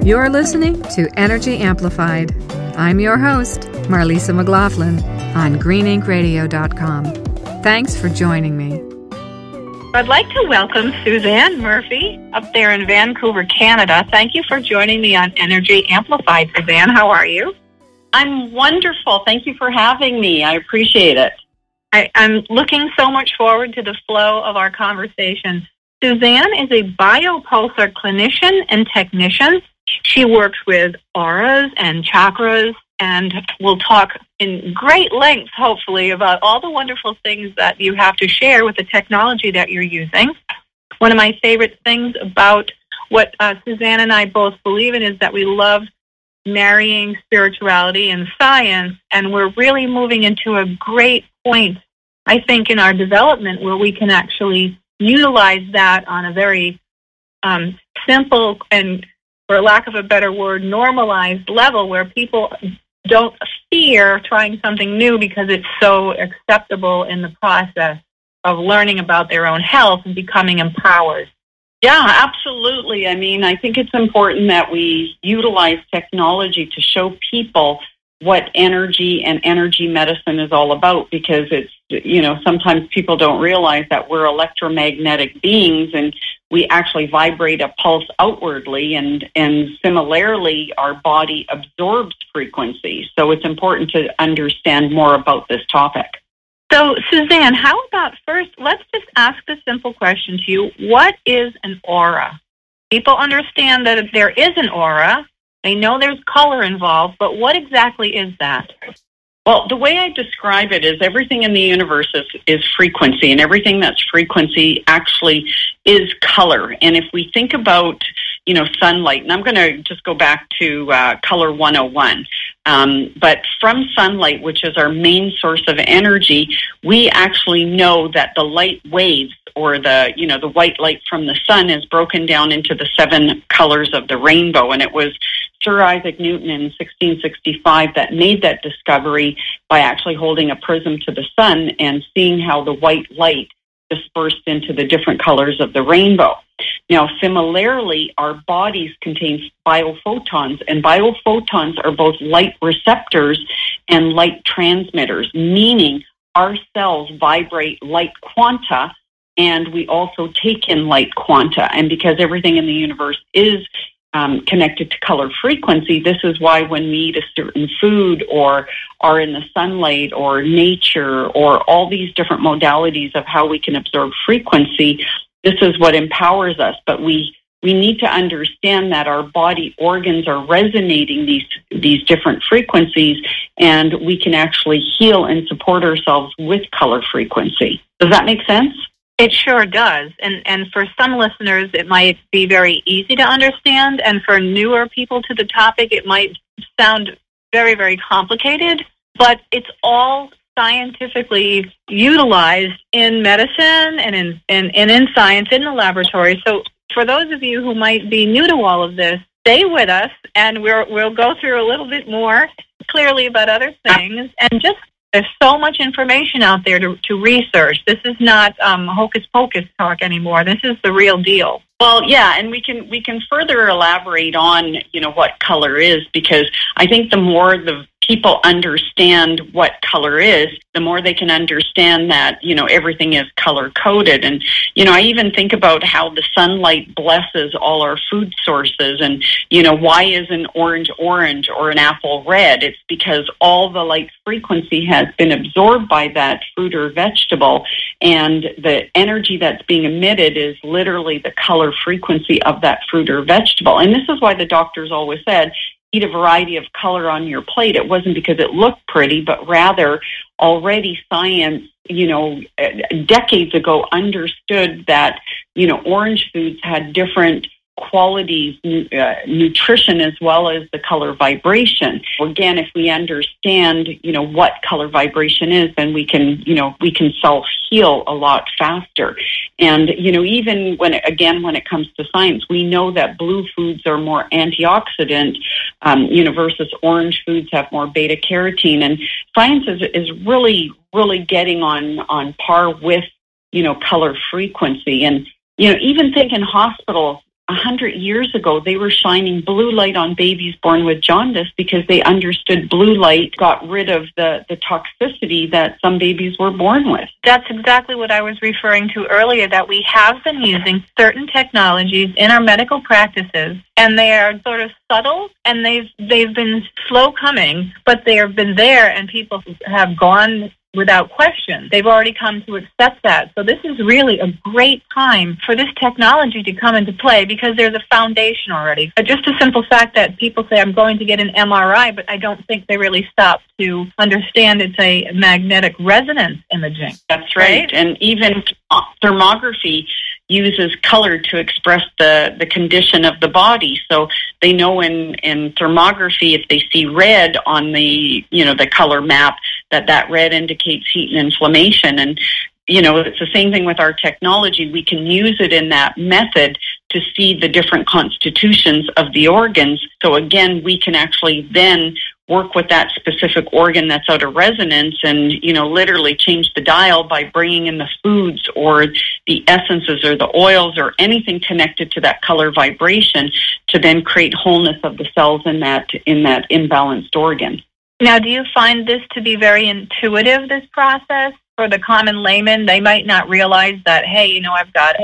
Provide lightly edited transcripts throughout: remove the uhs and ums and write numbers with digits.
You're listening to Energy Amplified. I'm your host, Marlisa McLaughlin, on greeninkradio.com. Thanks for joining me. I'd like to welcome Susanne Murphy up there in Vancouver, Canada. Thank you for joining me on Energy Amplified. Susanne, how are you? I'm wonderful. Thank you for having me. I appreciate it. I'm looking so much forward to the flow of our conversation. Susanne is a biopulsar clinician and technician. She works with auras and chakras, and we'll talk in great length, hopefully, about all the wonderful things that you have to share with the technology that you're using. One of my favorite things about what Susanne and I both believe in is that we love marrying spirituality and science, and we're really moving into a great point, I think, in our development where we can actually utilize that on a very simple and, for lack of a better word, normalized level where people don't fear trying something new because it's so acceptable in the process of learning about their own health and becoming empowered. Yeah, absolutely. I mean, I think it's important that we utilize technology to show people what energy and energy medicine is all about, because it's, sometimes people don't realize that we're electromagnetic beings and we actually vibrate a pulse outwardly, and similarly, our body absorbs frequency. So it's important to understand more about this topic. So, Susanne, how about first, let's just ask the simple question to you. What is an aura? People understand that there is an aura. They know there's color involved, but what exactly is that? Well, the way I describe it is everything in the universe is frequency, and everything that's frequency actually is color. And if we think about, sunlight, and I'm going to just go back to Color 101, but from sunlight, which is our main source of energy, we actually know that the light waves, or the white light from the sun, is broken down into the 7 colors of the rainbow. And it was Sir Isaac Newton in 1665 that made that discovery by actually holding a prism to the sun and seeing how the white light dispersed into the different colors of the rainbow. Now, similarly, our bodies contain biophotons, and biophotons are both light receptors and light transmitters, meaning our cells vibrate light quanta, and we also take in light quanta. And because everything in the universe is connected to color frequency, this is why when we eat a certain food or are in the sunlight or nature or all these different modalities of how we can absorb frequency, this is what empowers us. But we need to understand that our body organs are resonating these different frequencies, and we can actually heal and support ourselves with color frequency. Does that make sense? It sure does. And for some listeners, it might be very easy to understand. And for newer people to the topic, it might sound very, very complicated. But it's all scientifically utilized in medicine and in science in the laboratory. So for those of you who might be new to all of this, stay with us, and we'll go through a little bit more clearly about other things. And just there's so much information out there to research. This is not hocus pocus talk anymore. This is the real deal. Well, yeah, and we can further elaborate on what color is, because I think the more the people understand what color is, the more they can understand that everything is color coded. And I even think about how the sunlight blesses all our food sources, and why is an orange orange or an apple red? It's because all the light frequency has been absorbed by that fruit or vegetable, and the energy that's being emitted is literally the color frequency of that fruit or vegetable. And this is why the doctors always said, eat a variety of color on your plate. It wasn't because it looked pretty, but rather already science, decades ago understood that, orange foods had different qualities, nutrition, as well as the color vibration. Again, if we understand, what color vibration is, then we can self-heal a lot faster. And, even when it comes to science, we know that blue foods are more antioxidant, versus orange foods have more beta carotene. And science is really, really getting on par with, color frequency. And, even think in hospitals, 100 years ago, they were shining blue light on babies born with jaundice because they understood blue light got rid of the toxicity that some babies were born with. That's exactly what I was referring to earlier, that we have been using certain technologies in our medical practices, and they are sort of subtle, and they've been slow coming, but they have been there, and people have gone without question. They've already come to accept that. So this is really a great time for this technology to come into play because there's a foundation already. Just a simple fact that people say, I'm going to get an MRI, but I don't think they really stop to understand it's a magnetic resonance imaging. That's right. And even thermography uses color to express the condition of the body. So they know in thermography, if they see red on the color map, that red indicates heat and inflammation. And, it's the same thing with our technology. We can use it in that method to see the different constitutions of the organs. So again, we can actually then work with that specific organ that's out of resonance and, literally change the dial by bringing in the foods or the essences or the oils or anything connected to that color vibration to then create wholeness of the cells in that imbalanced organ. Now, do you find this to be very intuitive, this process? For the common layman, they might not realize that, hey, I've got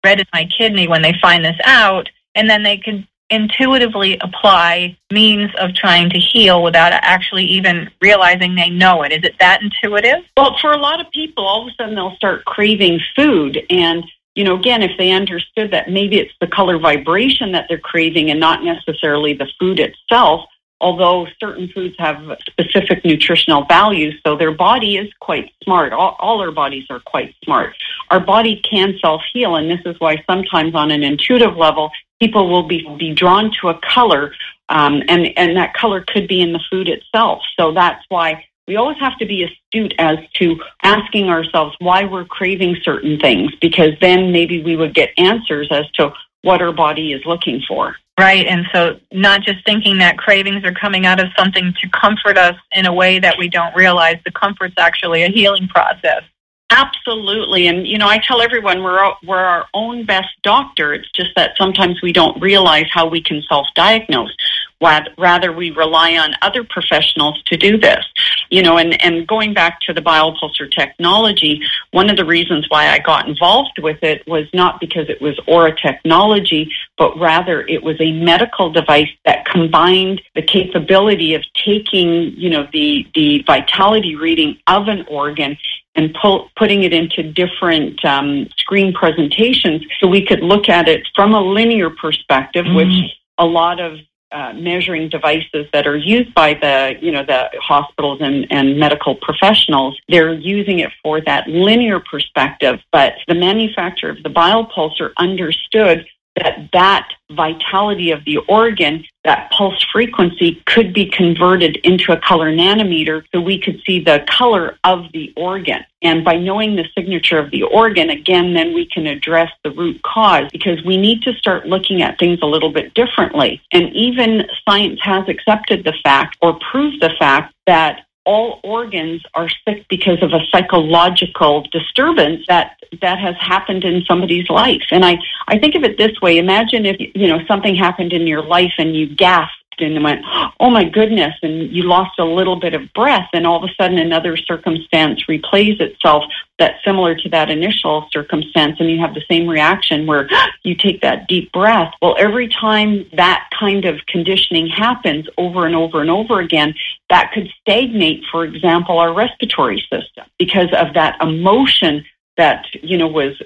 red in my kidney when they find this out, and then they can intuitively apply means of trying to heal without actually even realizing they know it. Is it that intuitive? Well, for a lot of people, all of a sudden they'll start craving food. And, again, if they understood that maybe it's the color vibration that they're craving and not necessarily the food itself, although certain foods have specific nutritional values, so their body is quite smart. All our bodies are quite smart. Our body can self-heal, and this is why sometimes on an intuitive level, people will be drawn to a color, and that color could be in the food itself. So that's why we always have to be astute as to asking ourselves why we're craving certain things, because then maybe we would get answers as to what our body is looking for. Right, and so not just thinking that cravings are coming out of something to comfort us in a way that we don't realize the comfort's actually a healing process. Absolutely, and I tell everyone we're our own best doctor. It's just that sometimes we don't realize how we can self-diagnose. Rather, we rely on other professionals to do this. And going back to the Biopulsar technology, one of the reasons why I got involved with it was not because it was aura technology, but rather it was a medical device that combined the capability of taking, the vitality reading of an organ and putting it into different screen presentations so we could look at it from a linear perspective, which a lot of measuring devices that are used by the hospitals and medical professionals, they're using it for that linear perspective. But the manufacturer of the Biopulsar understood that vitality of the organ, that pulse frequency, could be converted into a color nanometer so we could see the color of the organ. And by knowing the signature of the organ, again, then we can address the root cause, because we need to start looking at things a little bit differently. And even science has accepted the fact or proved the fact that all organs are sick because of a psychological disturbance that has happened in somebody's life. And I think of it this way. Imagine if, something happened in your life and you gasped and went, oh my goodness, and you lost a little bit of breath, and all of a sudden another circumstance replays itself that's similar to that initial circumstance, and you have the same reaction where you take that deep breath. Well, every time that kind of conditioning happens over and over and over again, that could stagnate, for example, our respiratory system because of that emotion that,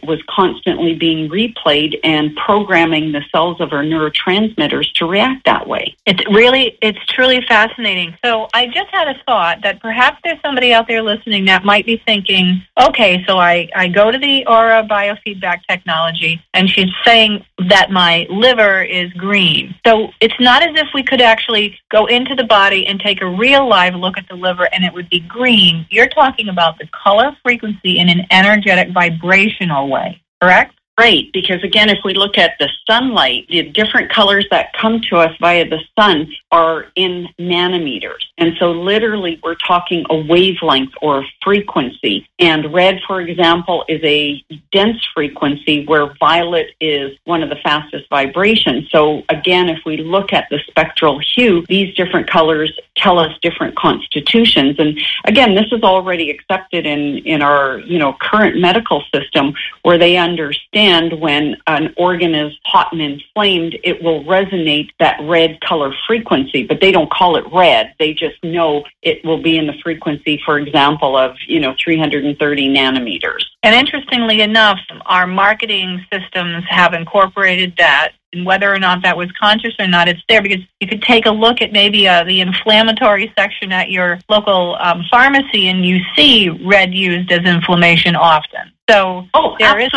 was constantly being replayed and programming the cells of our neurotransmitters to react that way. It's truly fascinating. So I just had a thought that perhaps there's somebody out there listening that might be thinking, okay, so I go to the Aura biofeedback technology and she's saying that my liver is green. So it's not as if we could actually go into the body and take a real live look at the liver and it would be green. You're talking about the color frequency in an energetic vibrational way, correct? Right, because again, if we look at the sunlight, the different colors that come to us via the sun are in nanometers. And so literally we're talking a wavelength or a frequency. And red, for example, is a dense frequency where violet is one of the fastest vibrations. So again, if we look at the spectral hue, these different colors tell us different constitutions. And again, this is already accepted in our, current medical system, where they understand when an organ is hot and inflamed, it will resonate that red color frequency, but they don't call it red. They just know it will be in the frequency, for example, of, 330 nanometers. And interestingly enough, our marketing systems have incorporated that. And whether or not that was conscious or not, it's there, because you could take a look at maybe the inflammatory section at your local pharmacy, and you see red used as inflammation often. So there is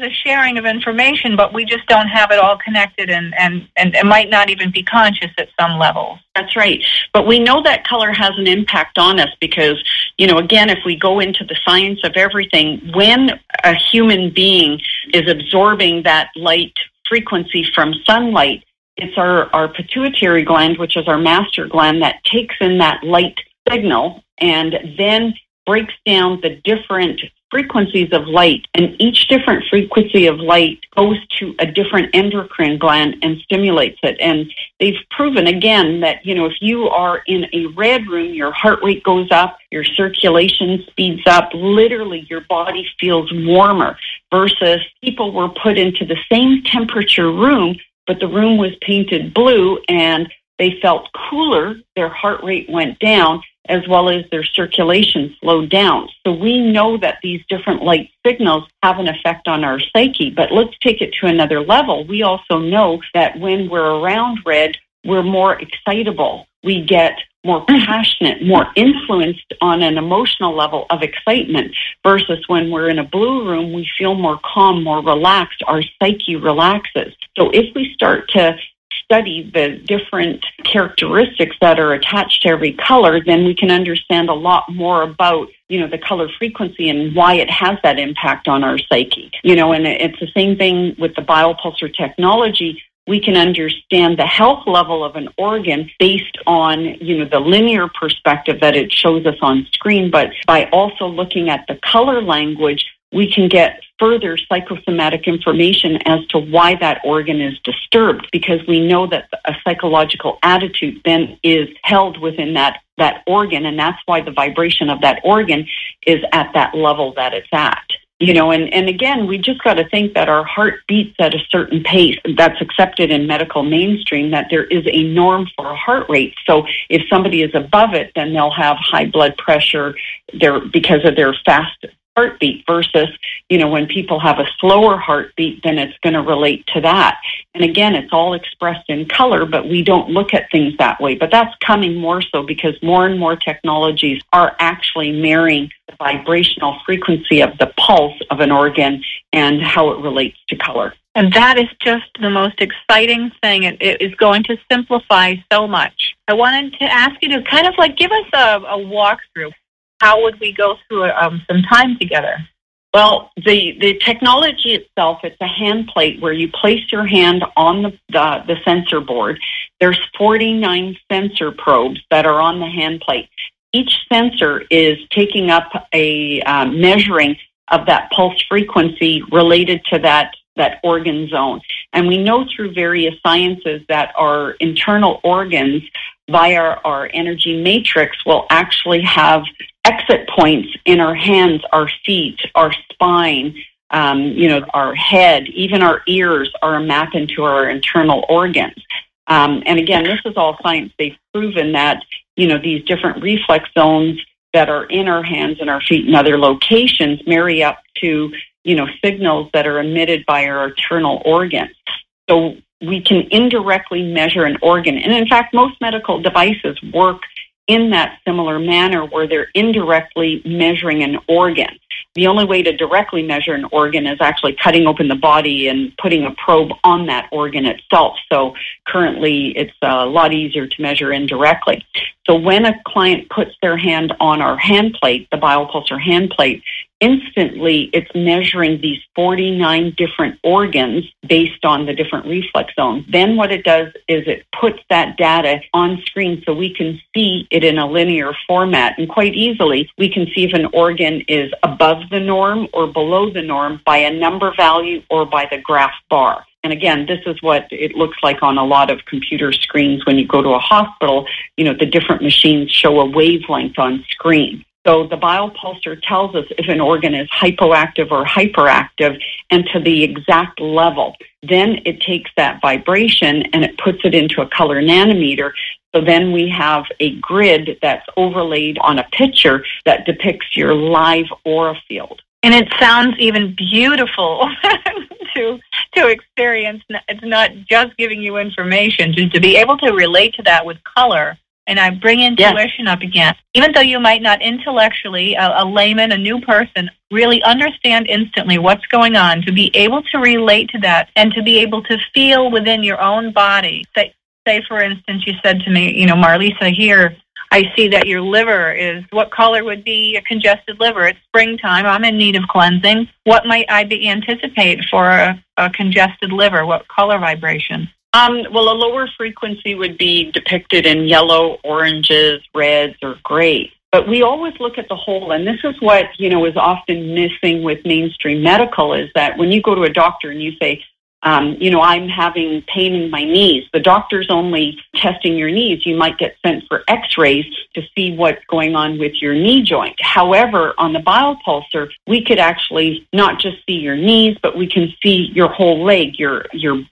a sharing of information, but we just don't have it all connected, and it might not even be conscious at some level. That's right. But we know that color has an impact on us because, again, if we go into the science of everything, when a human being is absorbing that light frequency from sunlight, it's our pituitary gland, which is our master gland, that takes in that light signal and then breaks down the different frequencies of light, and each different frequency of light goes to a different endocrine gland and stimulates it. And they've proven again that, if you are in a red room, your heart rate goes up, your circulation speeds up, literally your body feels warmer, versus people were put into the same temperature room, but the room was painted blue and they felt cooler, their heart rate went down, as well as their circulation slowed down. So we know that these different light signals have an effect on our psyche, but let's take it to another level. We also know that when we're around red, we're more excitable. We get more passionate, more influenced on an emotional level of excitement, versus when we're in a blue room, we feel more calm, more relaxed. Our psyche relaxes. So if we start to study the different characteristics that are attached to every color, then we can understand a lot more about, the color frequency and why it has that impact on our psyche. And it's the same thing with the biopulsar technology. We can understand the health level of an organ based on, the linear perspective that it shows us on screen, but by also looking at the color language, we can get further psychosomatic information as to why that organ is disturbed, because we know that a psychological attitude then is held within that organ, and that's why the vibration of that organ is at that level that it's at. And again, we just got to think that our heart beats at a certain pace that's accepted in medical mainstream, that there is a norm for a heart rate. So if somebody is above it, then they'll have high blood pressure because of their fast heartbeat, versus, when people have a slower heartbeat, then it's going to relate to that. And again, it's all expressed in color, but we don't look at things that way. But that's coming more so because more and more technologies are actually marrying the vibrational frequency of the pulse of an organ and how it relates to color. And that is just the most exciting thing. It is going to simplify so much. I wanted to ask you to kind of give us a walkthrough. How would we go through some time together? Well, the technology itself, it's a hand plate where you place your hand on the sensor board. There's 49 sensor probes that are on the hand plate. Each sensor is taking up a measuring of that pulse frequency related to that organ zone. And we know through various sciences that our internal organs, via our energy matrix, will actually have exit points in our hands, our feet, our spine, our head, even our ears are a map into our internal organs. And again, this is all science. They've proven that, these different reflex zones that are in our hands and our feet and other locations marry up to, signals that are emitted by our internal organs. So we can indirectly measure an organ. And in fact, most medical devices work in that similar manner where they're indirectly measuring an organ. The only way to directly measure an organ is actually cutting open the body and putting a probe on that organ itself. So currently it's a lot easier to measure indirectly. So when a client puts their hand on our hand plate, the Biopulsar hand plate, instantly it's measuring these 49 different organs based on the different reflex zones. Then what it does is it puts that data on screen so we can see it in a linear format. And quite easily, we can see if an organ is above the norm or below the norm by a number value or by the graph bar. And again, this is what it looks like on a lot of computer screens when you go to a hospital. You know, the different machines show a wavelength on screen. So the biopulsar tells us if an organ is hypoactive or hyperactive and to the exact level. Then it takes that vibration and it puts it into a color nanometer. So then we have a grid that's overlaid on a picture that depicts your live aura field. And it sounds even beautiful to experience. It's not just giving you information, just to be able to relate to that with color. And I bring intuition up again. Even though you might not intellectually, a layman, a new person, really understand instantly what's going on, to be able to relate to that and to be able to feel within your own body. Say for instance, you said to me, you know, Marlisa, here, I see that your liver is, what color would be a congested liver? It's springtime. I'm in need of cleansing. What might I anticipate for a congested liver? What color vibration? Well, a lower frequency would be depicted in yellow, oranges, reds, or gray. But we always look at the whole, and this is what, you know, is often missing with mainstream medical, is that when you go to a doctor and you say, you know, I'm having pain in my knees. The doctor's only testing your knees. You might get sent for x-rays to see what's going on with your knee joint. However, on the biopulsar, we could actually not just see your knees, but we can see your whole leg, your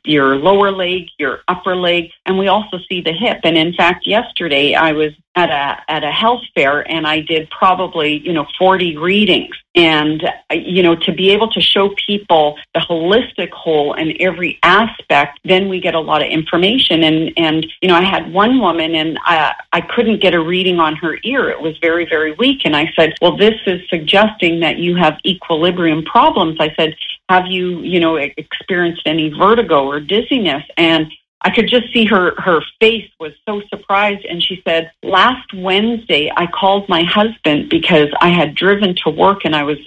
lower leg, your upper leg, and we also see the hip. And in fact, yesterday I was at a health fair and I did probably, 40 readings. And, to be able to show people the holistic whole and every aspect, then we get a lot of information. And I had one woman and I couldn't get a reading on her ear. It was very, very weak. And I said, well, this is suggesting that you have equilibrium problems. I said, have you, experienced any vertigo or dizziness? And I could just see her face was so surprised. And she said, last Wednesday, I called my husband because I had driven to work and I was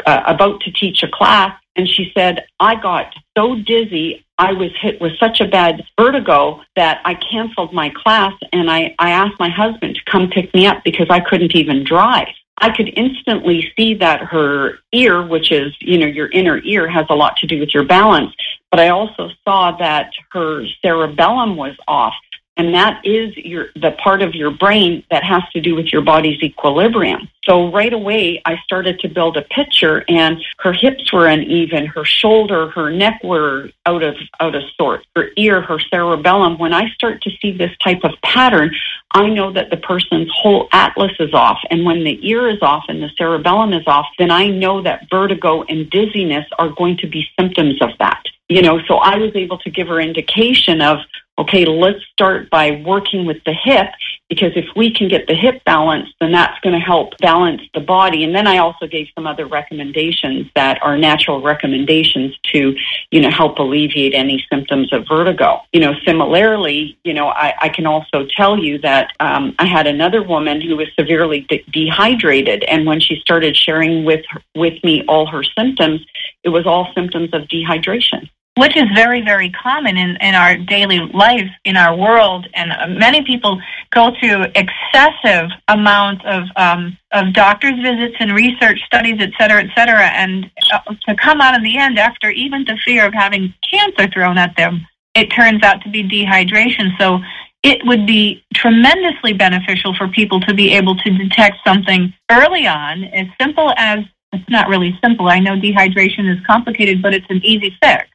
about to teach a class. And she said, I got so dizzy. I was hit with such a bad vertigo that I canceled my class. And I asked my husband to come pick me up because I couldn't even drive. I could instantly see that her ear, which is, your inner ear, has a lot to do with your balance. But I also saw that her cerebellum was off. And that is the part of your brain that has to do with your body's equilibrium. So right away, I started to build a picture, and her hips were uneven, her shoulder, her neck were out of sort, her ear, her cerebellum. When I start to see this type of pattern, I know that the person's whole atlas is off. And when the ear is off and the cerebellum is off, then I know that vertigo and dizziness are going to be symptoms of that. So I was able to give her indication of, okay, let's start by working with the hip, because if we can get the hip balanced, then that's going to help balance the body. And then I also gave some other recommendations that are natural recommendations to, help alleviate any symptoms of vertigo. Similarly, I can also tell you that I had another woman who was severely dehydrated. And when she started sharing with me all her symptoms, it was all symptoms of dehydration. Which is very, very common in our daily life, in our world. And many people go through excessive amounts of doctor's visits and research studies, et cetera, and to come out in the end after even the fear of having cancer thrown at them, it turns out to be dehydration. So it would be tremendously beneficial for people to be able to detect something early on, as simple as, it's not really simple, I know dehydration is complicated, but it's an easy fix.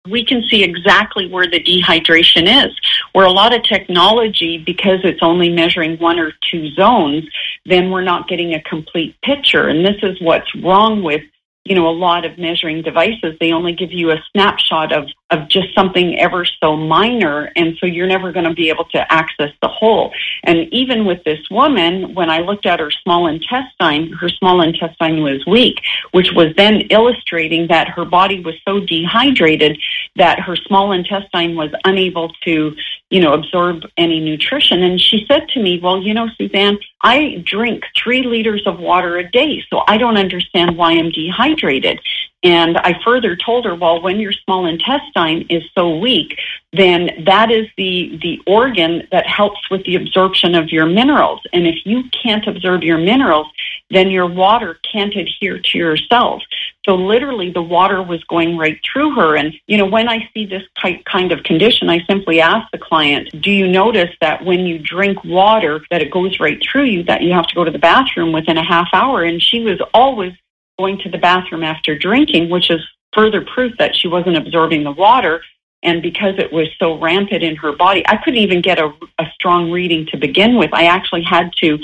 We can see exactly where the dehydration is, where a lot of technology, because it's only measuring one or two zones, then we're not getting a complete picture. And this is what's wrong with, a lot of measuring devices. They only give you a snapshot of just something ever so minor, and so you're never going to be able to access the whole. And even with this woman, when I looked at her small intestine was weak, which was then illustrating that her body was so dehydrated that her small intestine was unable to, absorb any nutrition. And she said to me, well, Susanne, I drink 3 liters of water a day, so I don't understand why I'm dehydrated. And I further told her, well, when your small intestine is so weak, then that is the organ that helps with the absorption of your minerals. And if you can't absorb your minerals, then your water can't adhere to your cells. So literally the water was going right through her. And, when I see this kind of condition, I simply ask the client, do you notice that when you drink water, that it goes right through you, that you have to go to the bathroom within a half hour? And she was always going to the bathroom after drinking, which is further proof that she wasn't absorbing the water. And because it was so rampant in her body, I couldn't even get a strong reading to begin with. I actually had to,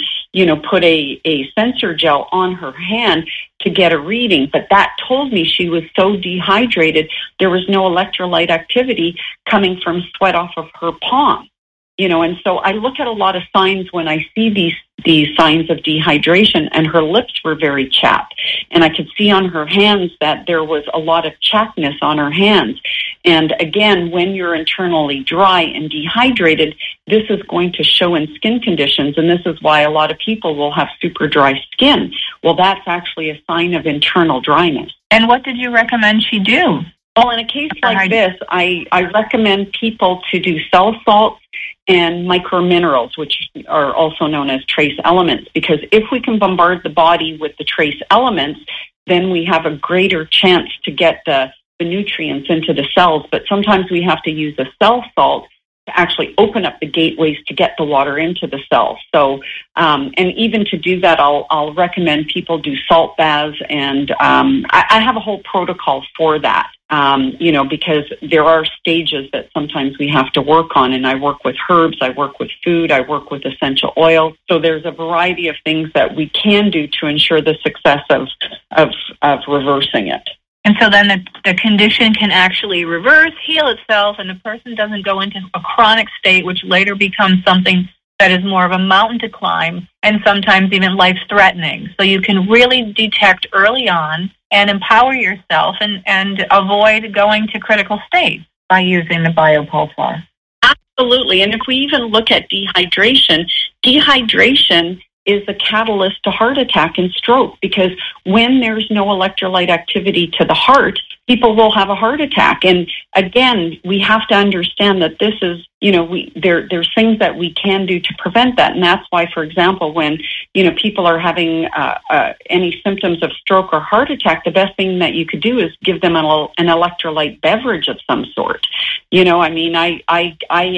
put a sensor gel on her hand to get a reading. But that told me she was so dehydrated, there was no electrolyte activity coming from sweat off of her palm. And so I look at a lot of signs when I see these signs of dehydration, and her lips were very chapped. And I could see on her hands that there was a lot of chappedness on her hands. And again, when you're internally dry and dehydrated, this is going to show in skin conditions. And this is why a lot of people will have super dry skin. Well, that's actually a sign of internal dryness. And what did you recommend she do? Well, in a case like this, I recommend people to do cell salts and microminerals, which are also known as trace elements, because if we can bombard the body with the trace elements, then we have a greater chance to get the nutrients into the cells. But sometimes we have to use a cell salt to actually open up the gateways to get the water into the cells. So, and even to do that, I'll recommend people do salt baths, and I have a whole protocol for that. Because there are stages that sometimes we have to work on, and I work with herbs, I work with food, I work with essential oil. So there's a variety of things that we can do to ensure the success of reversing it. And so then the condition can actually reverse, heal itself, and the person doesn't go into a chronic state, which later becomes something that is more of a mountain to climb and sometimes even life-threatening. So you can really detect early on and empower yourself and avoid going to critical states by using the Biopulsar. Absolutely. And if we even look at dehydration is the catalyst to heart attack and stroke, because when there's no electrolyte activity to the heart, people will have a heart attack. And again, we have to understand that this is, there's things that we can do to prevent that. And that's why, for example, when, people are having any symptoms of stroke or heart attack, the best thing that you could do is give them an electrolyte beverage of some sort. I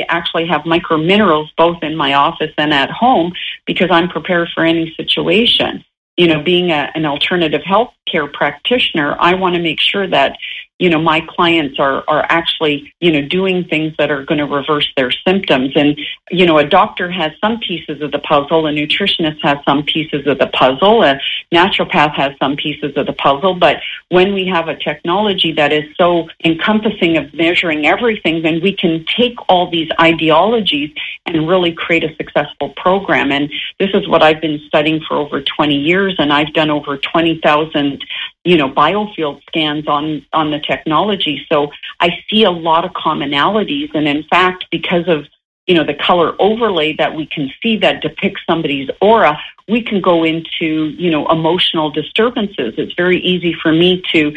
actually have microminerals both in my office and at home because I'm prepared for any situation. Being an alternative health care practitioner, I want to make sure that, my clients are actually, doing things that are going to reverse their symptoms. And, a doctor has some pieces of the puzzle, a nutritionist has some pieces of the puzzle, a naturopath has some pieces of the puzzle. But when we have a technology that is so encompassing of measuring everything, then we can take all these ideologies and really create a successful program. And this is what I've been studying for over 20 years, and I've done over 20,000 biofield scans on the technology. So I see a lot of commonalities. And in fact, because of, the color overlay that we can see that depicts somebody's aura, we can go into, emotional disturbances. It's very easy for me to,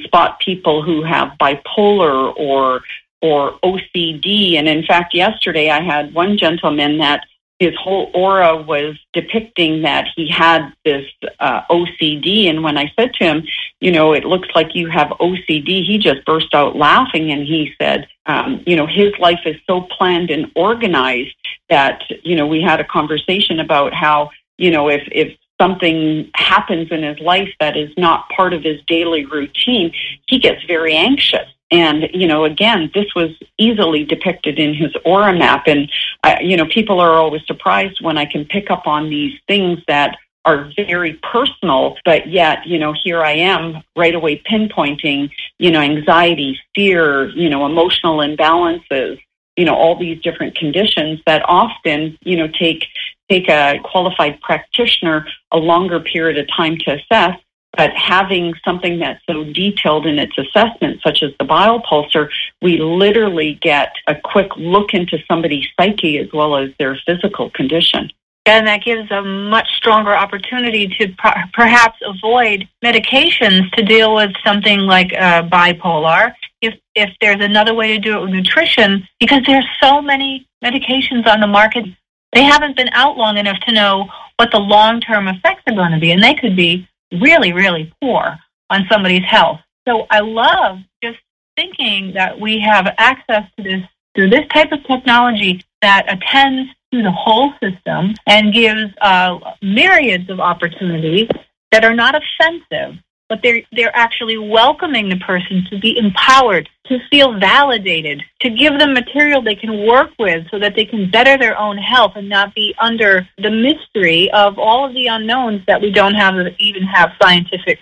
spot people who have bipolar or OCD. And in fact, yesterday I had one gentleman that his whole aura was depicting that he had this OCD. And when I said to him, it looks like you have OCD, he just burst out laughing. And he said, his life is so planned and organized that, we had a conversation about how, if something happens in his life that is not part of his daily routine, he gets very anxious. And, again, this was easily depicted in his aura map. And, people are always surprised when I can pick up on these things that are very personal, but yet, here I am right away pinpointing, anxiety, fear, emotional imbalances, all these different conditions that often, take a qualified practitioner a longer period of time to assess. But having something that's so detailed in its assessment, such as the biopulsar, we literally get a quick look into somebody's psyche as well as their physical condition. And that gives a much stronger opportunity to perhaps avoid medications to deal with something like bipolar. If there's another way to do it with nutrition, because there's so many medications on the market, they haven't been out long enough to know what the long-term effects are going to be, and they could be really, really poor on somebody's health. So I love just thinking that we have access to this through this type of technology that attends to the whole system and gives myriads of opportunities that are not offensive, but they're actually welcoming the person to be empowered, to feel validated, to give them material they can work with so that they can better their own health and not be under the mystery of all of the unknowns that we don't even have scientific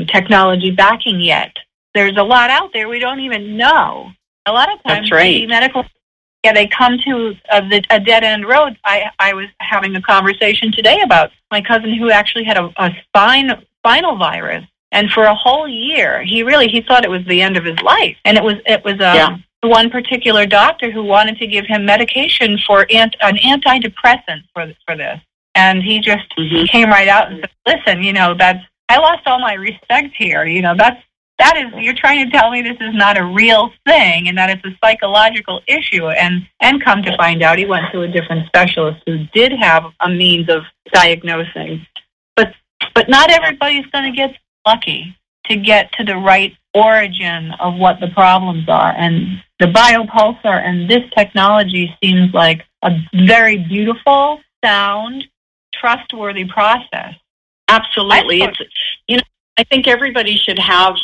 technology backing yet. There's a lot out there we don't even know. A lot of times, that's right. The medical, they come to a dead-end road. I was having a conversation today about my cousin who actually had a spinal virus, and for a whole year, he thought it was the end of his life. And it was one particular doctor who wanted to give him medication for an antidepressant for this, and he just came right out and said, "Listen, I lost all my respect here. That is, you're trying to tell me this is not a real thing and that it's a psychological issue." And come to find out, he went to a different specialist who did have a means of diagnosing. But not everybody's going to get lucky to get to the right origin of what the problems are. And the biopulsar and this technology seems like a very beautiful, sound, trustworthy process. Absolutely. I think everybody should have,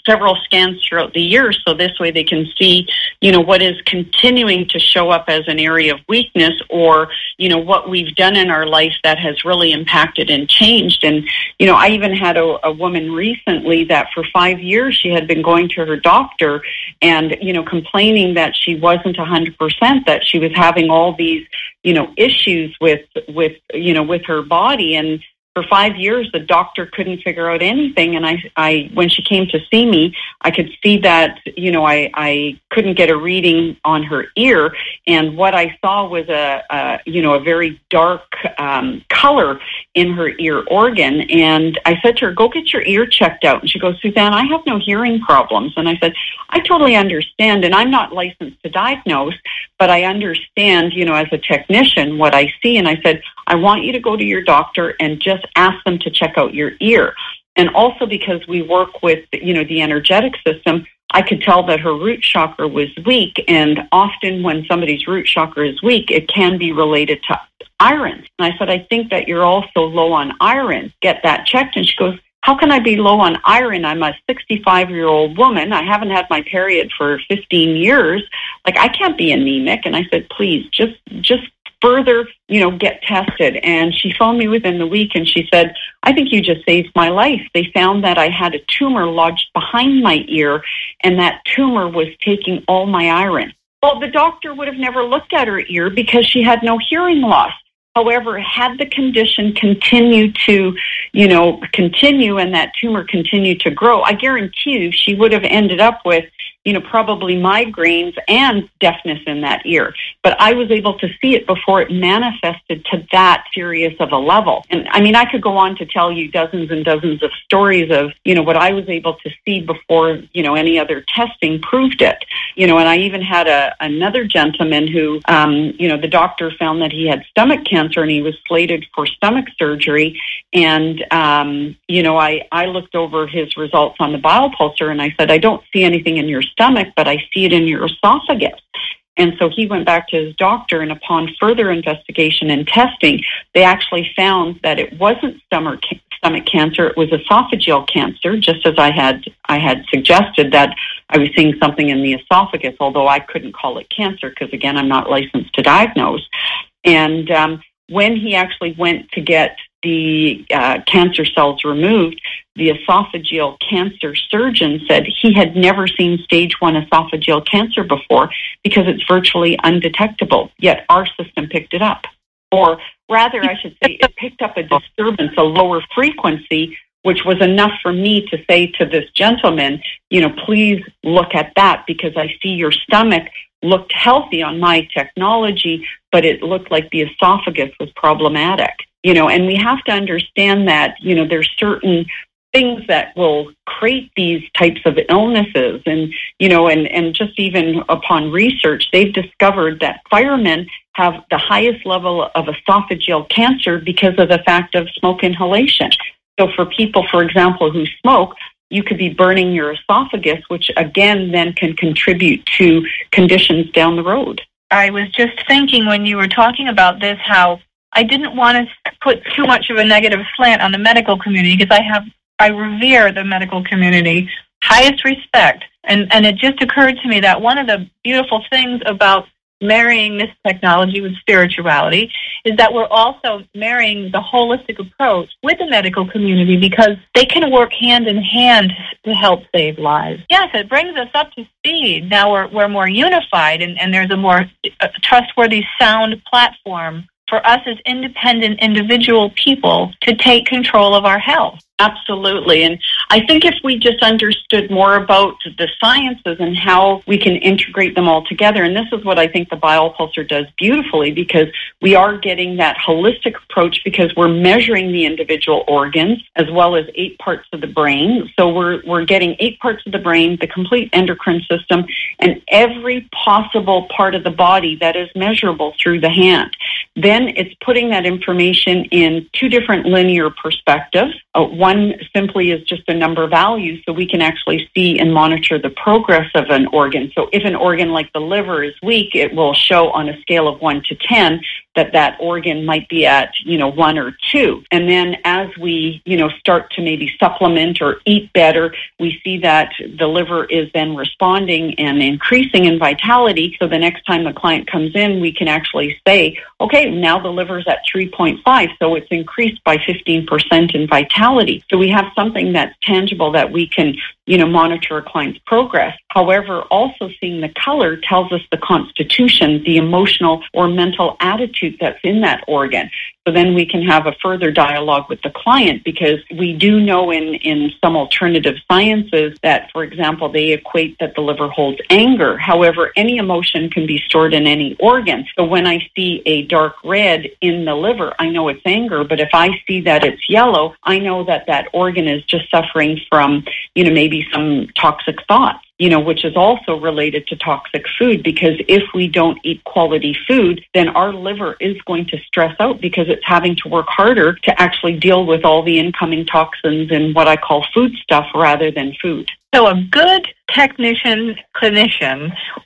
several scans throughout the year, so this way they can see, what is continuing to show up as an area of weakness, or, what we've done in our life that has really impacted and changed. And, I even had a woman recently that for 5 years she had been going to her doctor and, complaining that she wasn't 100%, that she was having all these, issues with her body. And for 5 years, the doctor couldn't figure out anything, and I when she came to see me, I could see that, I couldn't get a reading on her ear, and what I saw was a very dark color in her ear organ, and I said to her, "Go get your ear checked out." And she goes, "Susanne, I have no hearing problems." And I said, "I totally understand, and I'm not licensed to diagnose, but I understand, as a technician, what I see." And I said, "I want you to go to your doctor and just ask them to check out your ear." And also because we work with, the energetic system, I could tell that her root chakra was weak. And often when somebody's root chakra is weak, it can be related to iron. And I said, "I think that you're also low on iron. Get that checked." And she goes, "How can I be low on iron? I'm a 65-year-old woman. I haven't had my period for 15 years. I can't be anemic." And I said, "Please, just further, get tested." And she phoned me within the week and she said, "I think you just saved my life. They found that I had a tumor lodged behind my ear, and that tumor was taking all my iron." Well, the doctor would have never looked at her ear because she had no hearing loss. However, had the condition continued to, continue and that tumor continued to grow, I guarantee you she would have ended up with, probably migraines and deafness in that ear. But I was able to see it before it manifested to that serious of a level. And I could go on to tell you dozens and dozens of stories of, what I was able to see before, any other testing proved it. And I even had another gentleman who, the doctor found that he had stomach cancer and he was slated for stomach surgery. And, I looked over his results on the biopulsar and I said, "I don't see anything in your stomach, but I see it in your esophagus." And so he went back to his doctor, and upon further investigation and testing, they actually found that it wasn't stomach cancer, it was esophageal cancer, just as I had suggested that I was seeing something in the esophagus, although I couldn't call it cancer because, again, I'm not licensed to diagnose. And when he actually went to get the cancer cells removed, the esophageal cancer surgeon said he had never seen stage 1 esophageal cancer before because it's virtually undetectable, yet our system picked it up. Or rather, I should say, it picked up a disturbance, a lower frequency, which was enough for me to say to this gentleman, please look at that, because I see your stomach looked healthy on my technology, but it looked like the esophagus was problematic. And we have to understand that, there's certain things that will create these types of illnesses. And, and just even upon research, they've discovered that firemen have the highest level of esophageal cancer because of the fact of smoke inhalation. So for people, for example, who smoke, you could be burning your esophagus, which again then can contribute to conditions down the road. I was just thinking when you were talking about this, how I didn't want to put too much of a negative slant on the medical community, because I revere the medical community, highest respect. And it just occurred to me that one of the beautiful things about marrying this technology with spirituality is that we're also marrying the holistic approach with the medical community, because they can work hand in hand to help save lives. Yes, it brings us up to speed. Now we're more unified, and there's a more trustworthy, sound platform for us as independent individual people to take control of our health. Absolutely. And I think if we just understood more about the sciences and how we can integrate them all together, and this is what I think the Biopulsar does beautifully, because we are getting that holistic approach, because we're measuring the individual organs as well as 8 parts of the brain. So we're getting 8 parts of the brain, the complete endocrine system, and every possible part of the body that is measurable through the hand. Then it's putting that information in 2 different linear perspectives. One simply is just a number value, so we can actually see and monitor the progress of an organ. So if an organ like the liver is weak, it will show on a scale of 1 to 10 that organ might be at, 1 or 2. And then as we, start to maybe supplement or eat better, we see that the liver is then responding and increasing in vitality. So the next time the client comes in, we can actually say, okay, now the liver's at 3.5, so it's increased by 15% in vitality. So we have something that's tangible that we can, monitor a client's progress. However, also seeing the color tells us the constitution, the emotional or mental attitude that's in that organ. So then we can have a further dialogue with the client, because we do know in some alternative sciences that, for example, they equate that the liver holds anger. However, any emotion can be stored in any organ. So when I see a dark red in the liver, I know it's anger. But if I see that it's yellow, I know that that organ is just suffering from, maybe some toxic thoughts, which is also related to toxic food, because if we don't eat quality food, then our liver is going to stress out, because it's having to work harder to actually deal with all the incoming toxins and what I call food stuff rather than food. So a good clinician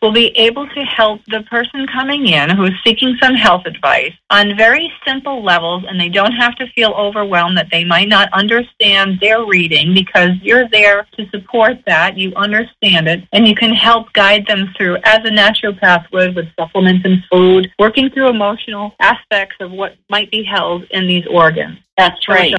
will be able to help the person coming in who is seeking some health advice on very simple levels, and they don't have to feel overwhelmed that they might not understand their reading, because you're there to support that. You understand it, and you can help guide them through, as a naturopath would, with supplements and food, working through emotional aspects of what might be held in these organs. That's right.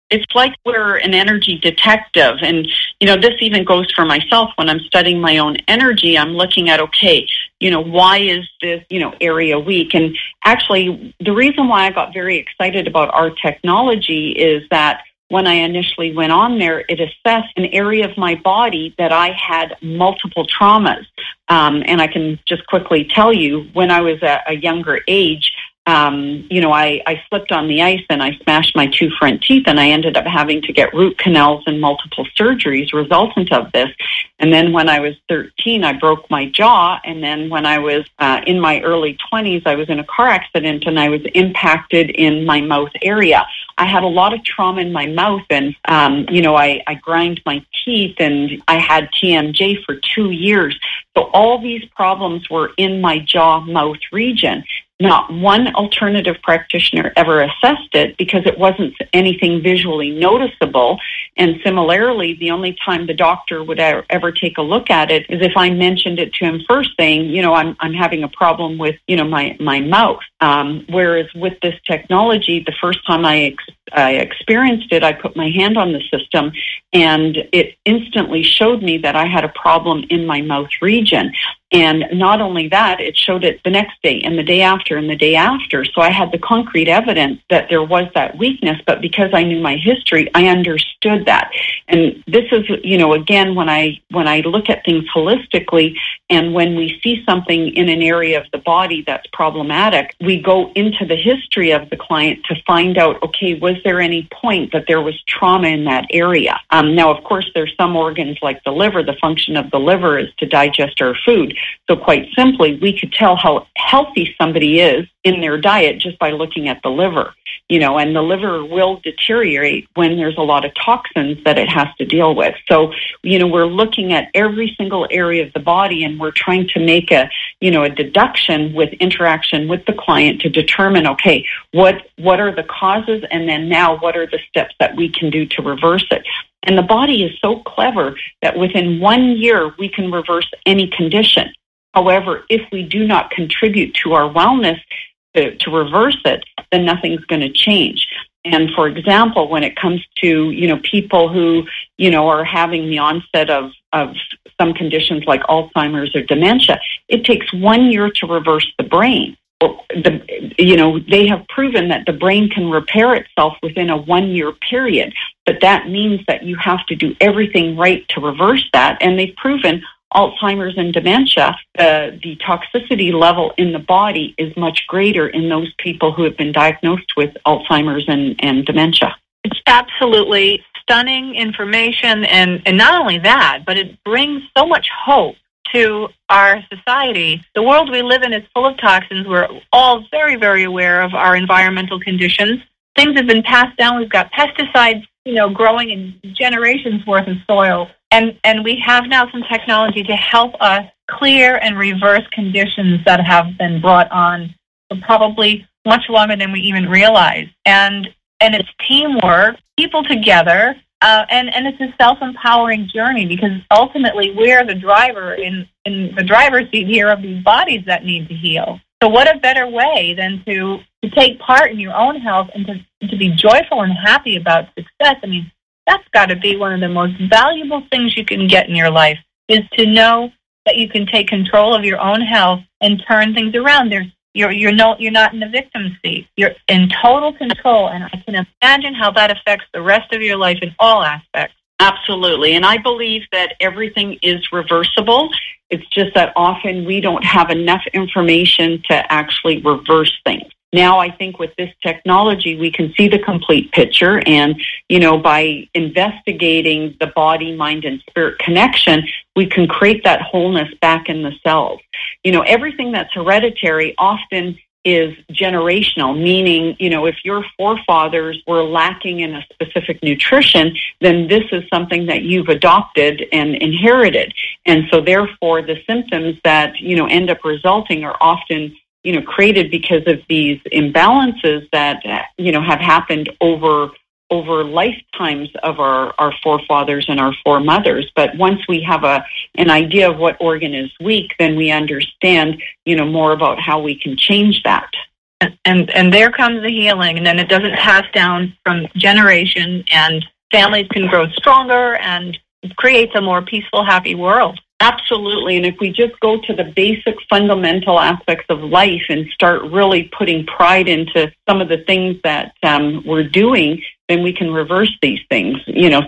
It's like we're an energy detective. And, this even goes for myself when I'm studying my own energy. I'm looking at, okay, why is this, area weak? And actually, the reason why I got very excited about our technology is that when I initially went on there, it assessed an area of my body that I had multiple traumas. And I can just quickly tell you, when I was at a younger age, I slipped on the ice and I smashed my 2 front teeth, and I ended up having to get root canals and multiple surgeries resultant of this. And then when I was 13, I broke my jaw. And then when I was in my early 20s, I was in a car accident and I was impacted in my mouth area. I had a lot of trauma in my mouth, and, I grind my teeth, and I had TMJ for 2 years. So all these problems were in my jaw-mouth region. Not one alternative practitioner ever assessed it, because it wasn't anything visually noticeable. And similarly, the only time the doctor would ever take a look at it is if I mentioned it to him first, saying, I'm having a problem with, my mouth. Whereas with this technology, the first time I experienced it, I put my hand on the system, and it instantly showed me that I had a problem in my mouth region. And not only that, it showed it the next day and the day after and the day after. So I had the concrete evidence that there was that weakness, but because I knew my history, I understood that. And this is, again, when I look at things holistically, and when we see something in an area of the body that's problematic, we go into the history of the client to find out, okay, was there any point that there was trauma in that area? Now, of course, there's some organs like the liver. The function of the liver is to digest our food. So quite simply, we could tell how healthy somebody is in their diet just by looking at the liver, and the liver will deteriorate when there's a lot of toxins that it has to deal with. So, we're looking at every single area of the body, and we're trying to make a deduction with interaction with the client to determine, okay, what are the causes, and then now what are the steps that we can do to reverse it. And the body is so clever that within 1 year, we can reverse any condition. However, if we do not contribute to our wellness to reverse it, then nothing's going to change. And for example, when it comes to, people who, are having the onset of some conditions like Alzheimer's or dementia, it takes 1 year to reverse the brain. They have proven that the brain can repair itself within a 1 year period, but that means that you have to do everything right to reverse that. And they've proven Alzheimer's and dementia, the toxicity level in the body is much greater in those people who have been diagnosed with Alzheimer's and dementia. It's absolutely stunning information, and not only that, but it brings so much hope to our society. The world we live in is full of toxins. We're all very, very aware of our environmental conditions. Things have been passed down. We've got pesticides, growing in generations worth of soil. And we have now some technology to help us clear and reverse conditions that have been brought on for probably much longer than we even realize. And it's teamwork, people together, and it's a self-empowering journey, because ultimately we're the driver in the driver's seat here of these bodies that need to heal. So what a better way than to take part in your own health and to be joyful and happy about success. I mean, that's got to be one of the most valuable things you can get in your life, is to know that you can take control of your own health and turn things around. You're not in the victim seat. You're in total control, and I can imagine how that affects the rest of your life in all aspects. Absolutely, and I believe that everything is reversible. It's just that often we don't have enough information to actually reverse things. Now, I think with this technology, we can see the complete picture, and, by investigating the body, mind, and spirit connection, we can create that wholeness back in the cells. Everything that's hereditary often is generational, meaning, if your forefathers were lacking in a specific nutrition, then this is something that you've adopted and inherited. And so therefore, the symptoms that, end up resulting are often created because of these imbalances that, have happened over lifetimes of our forefathers and our foremothers. But once we have an idea of what organ is weak, then we understand, more about how we can change that. And there comes the healing, and then it doesn't pass down from generation, and families can grow stronger, and it creates a more peaceful, happy world. Absolutely. And if we just go to the basic fundamental aspects of life and start really putting pride into some of the things that we're doing, then we can reverse these things.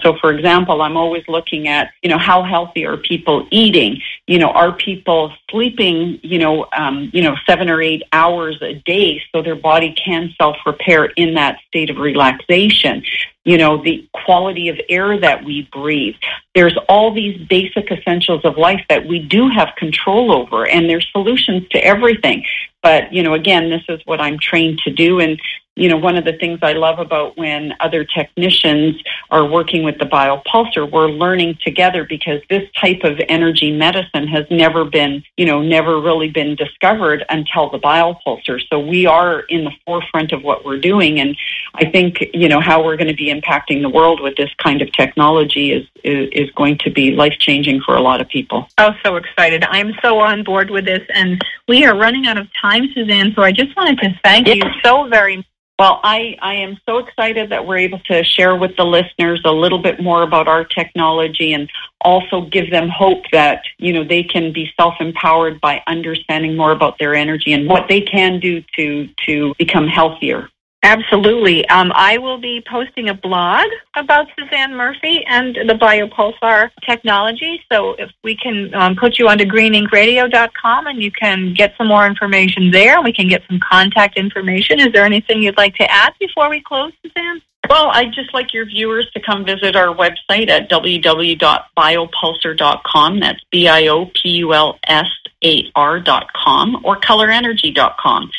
So for example, I'm always looking at, how healthy are people eating? Are people sleeping, 7 or 8 hours a day so their body can self-repair in that state of relaxation? The quality of air that we breathe. There's all these basic essentials of life that we do have control over, and there's solutions to everything. But, again, this is what I'm trained to do. And, one of the things I love about when other technicians are working with the Biopulsar, we're learning together, because this type of energy medicine has never really been discovered until the Biopulsar. So we are in the forefront of what we're doing. And I think, how we're going to be impacting the world with this kind of technology is going to be life-changing for a lot of people. Oh, so excited. I'm so on board with this. And we are running out of time, Susanne, so I just wanted to thank you so very much Well, I am so excited that we're able to share with the listeners a little bit more about our technology and also give them hope that, they can be self-empowered by understanding more about their energy and what they can do to become healthier. Absolutely. I will be posting a blog about Susanne Murphy and the Biopulsar technology. So if we can put you onto greeninkradio.com and you can get some more information there. We can get some contact information. Is there anything you'd like to add before we close, Susanne? Well, I'd just like your viewers to come visit our website at www.biopulsar.com. That's biopulsar.com or colorenergy.com.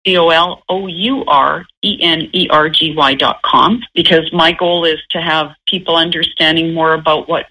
COLOURENERGY.com, because my goal is to have people understanding more about what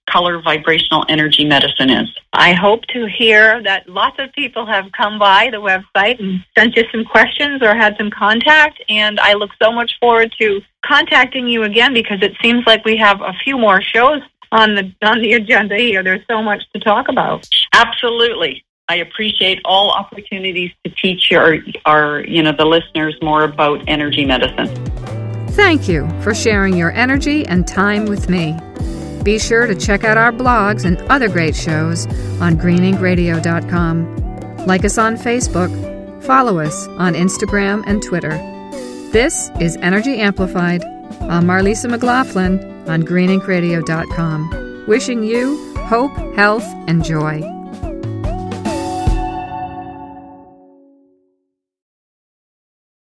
color vibrational energy medicine is. I hope to hear that lots of people have come by the website and sent you some questions or had some contact, and I look so much forward to contacting you again because it seems like we have a few more shows on the agenda here. There's so much to talk about. Absolutely. I appreciate all opportunities to teach our the listeners more about energy medicine. Thank you for sharing your energy and time with me. Be sure to check out our blogs and other great shows on greeninkradio.com. Like us on Facebook. Follow us on Instagram and Twitter. This is Energy Amplified. I'm Marlisa McLaughlin on greeninkradio.com. Wishing you hope, health, and joy.